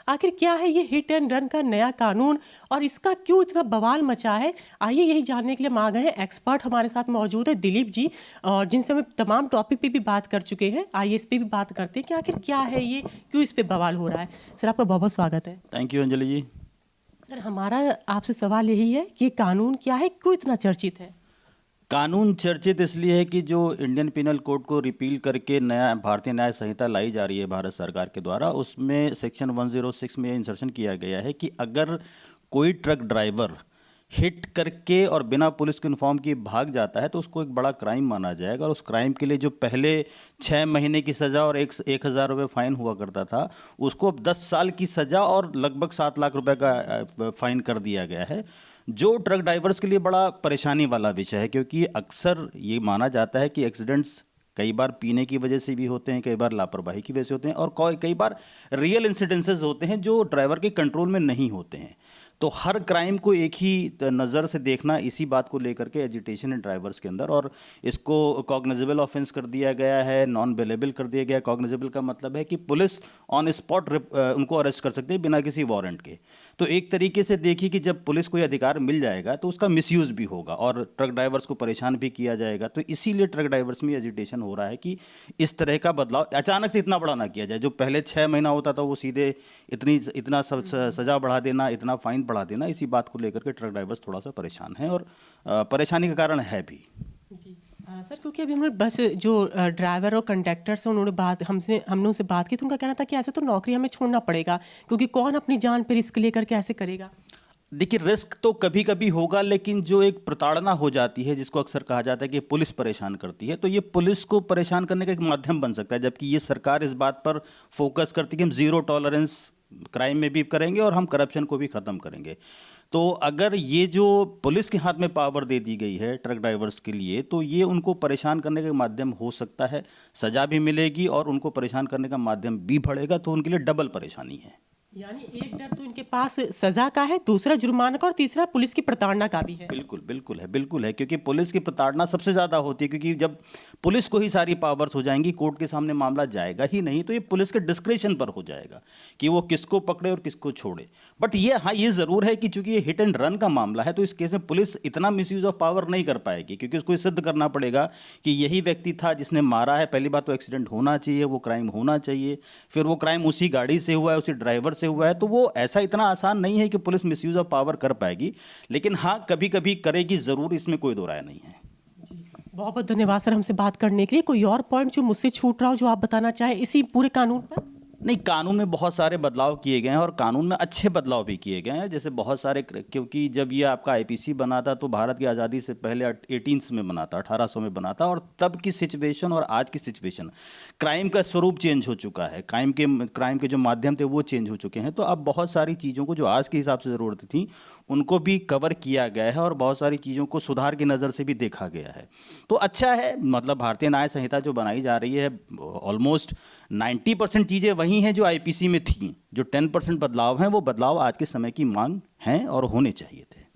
आखिर क्या है ये हिट एंड रन का नया कानून और इसका क्यों इतना बवाल मचा है? आइए यही जानने के लिए हम आ गए हैं। एक्सपर्ट हमारे साथ मौजूद है दिलीप जी, और जिनसे हम तमाम टॉपिक पे भी बात कर चुके हैं। आइए इस पे भी बात करते हैं कि आखिर क्या है ये, क्यों इस पे बवाल हो रहा है। सर, आपका बहुत बहुत स्वागत है। Thank you Anjali ji. Sir, हमारा आपसे सवाल यही है कि ये कानून क्या है, क्यों इतना चर्चित है? कानून चर्चित इसलिए है कि जो इंडियन पिनल कोड को रिपील करके नया भारतीय न्याय संहिता लाई जा रही है भारत सरकार के द्वारा, उसमें सेक्शन 106 में इंसर्शन किया गया है कि अगर कोई ट्रक ड्राइवर हिट करके और बिना पुलिस को इन्फॉर्म किए भाग जाता है तो उसको एक बड़ा क्राइम माना जाएगा, और उस क्राइम के लिए जो पहले 6 महीने की सज़ा और 1,000 रुपये फाइन हुआ करता था, उसको अब 10 साल की सज़ा और लगभग 7 लाख रुपए का फाइन कर दिया गया है, जो ट्रक ड्राइवर्स के लिए बड़ा परेशानी वाला विषय है। क्योंकि अक्सर ये माना जाता है कि एक्सीडेंट्स कई बार पीने की वजह से भी होते हैं, कई बार लापरवाही की वजह से होते हैं, और कई बार रियल इंसिडेंसेस होते हैं जो ड्राइवर के कंट्रोल में नहीं होते हैं। तो हर क्राइम को एक ही नज़र से देखना, इसी बात को लेकर के एजिटेशन है ड्राइवर्स के अंदर, और इसको कॉग्निजेबल ऑफेंस कर दिया गया है, नॉन बेलेबल कर दिया गया। कॉग्निजेबल का मतलब है कि पुलिस ऑन स्पॉट उनको अरेस्ट कर सकती है बिना किसी वारंट के। तो एक तरीके से देखिए कि जब पुलिस को ये अधिकार मिल जाएगा तो उसका मिसयूज़ भी होगा और ट्रक ड्राइवर्स को परेशान भी किया जाएगा। तो इसीलिए ट्रक ड्राइवर्स में एजिटेशन हो रहा है कि इस तरह का बदलाव अचानक से इतना बड़ा ना किया जाए। जो पहले 6 महीना होता था वो सीधे इतना सज़ा बढ़ा देना, इतना फाइन बढ़ा देना, इसी बात को लेकर के ट्रक ड्राइवर्स थोड़ा सा परेशान हैं, और परेशानी का कारण है भी। जी सर, क्योंकि अभी हमने बस जो ड्राइवर और कंडक्टर से हमने उनसे बात की, तो उनका कहना था कि ऐसे तो नौकरी हमें छोड़ना पड़ेगा, क्योंकि कौन अपनी जान पे रिस्क लेकर के ऐसे करेगा। देखिए, रिस्क तो कभी कभी होगा, लेकिन जो एक प्रताड़ना हो जाती है, जिसको अक्सर कहा जाता है कि पुलिस परेशान करती है, तो ये पुलिस को परेशान करने का एक माध्यम बन सकता है। जबकि ये सरकार इस बात पर फोकस करती है कि हम ज़ीरो टॉलरेंस क्राइम में भी करेंगे और हम करप्शन को भी ख़त्म करेंगे। तो अगर ये जो पुलिस के हाथ में पावर दे दी गई है ट्रक ड्राइवर्स के लिए, तो ये उनको परेशान करने का माध्यम हो सकता है। सज़ा भी मिलेगी और उनको परेशान करने का माध्यम भी बढ़ेगा, तो उनके लिए डबल परेशानी है। यानी एक डर तो इनके पास सजा का है, दूसरा जुर्माना का, और तीसरा पुलिस की प्रताड़ना का भी है। बिल्कुल बिल्कुल है, क्योंकि पुलिस की प्रताड़ना सबसे ज़्यादा होती है। क्योंकि जब पुलिस को ही सारी पावर्स हो जाएंगी, कोर्ट के सामने मामला जाएगा ही नहीं, तो ये पुलिस के डिस्क्रेशन पर हो जाएगा कि वो किसको पकड़े और किसको छोड़े। बट ये ज़रूर है कि चूंकि ये हिट एंड रन का मामला है, तो इस केस में पुलिस इतना मिसयूज ऑफ पावर नहीं कर पाएगी, क्योंकि उसको सिद्ध करना पड़ेगा कि यही व्यक्ति था जिसने मारा है। पहली बात तो एक्सीडेंट होना चाहिए, वो क्राइम होना चाहिए, फिर वो क्राइम उसी गाड़ी से हुआ है, उसी ड्राइवर से हुआ है। तो वो ऐसा इतना आसान नहीं है कि पुलिस मिसयूज ऑफ पावर कर पाएगी, लेकिन हाँ, कभी कभी करेगी ज़रूर, इसमें कोई दो राय नहीं है। बहुत बहुत धन्यवाद सर हमसे बात करने के लिए। कोई और पॉइंट जो मुझसे छूट रहा हो, जो आप बताना चाहें इसी पूरे कानून पर? नहीं, कानून में बहुत सारे बदलाव किए गए हैं, और कानून में अच्छे बदलाव भी किए गए हैं। जैसे बहुत सारे, क्योंकि जब ये आपका आईपीसी बना था तो भारत की आज़ादी से पहले 1800 में बना था, 1800 में बना था, और तब की सिचुएशन और आज की सिचुएशन, क्राइम का स्वरूप चेंज हो चुका है, क्राइम के जो माध्यम थे वो चेंज हो चुके हैं। तो अब बहुत सारी चीज़ों को जो आज के हिसाब से ज़रूरत थी उनको भी कवर किया गया है, और बहुत सारी चीज़ों को सुधार की नज़र से भी देखा गया है। तो अच्छा है, मतलब भारतीय न्याय संहिता जो बनाई जा रही है, ऑलमोस्ट 90% चीज़ें वही हैं जो आईपीसी में थी। जो 10% बदलाव हैं, वो बदलाव आज के समय की मांग हैं और होने चाहिए थे।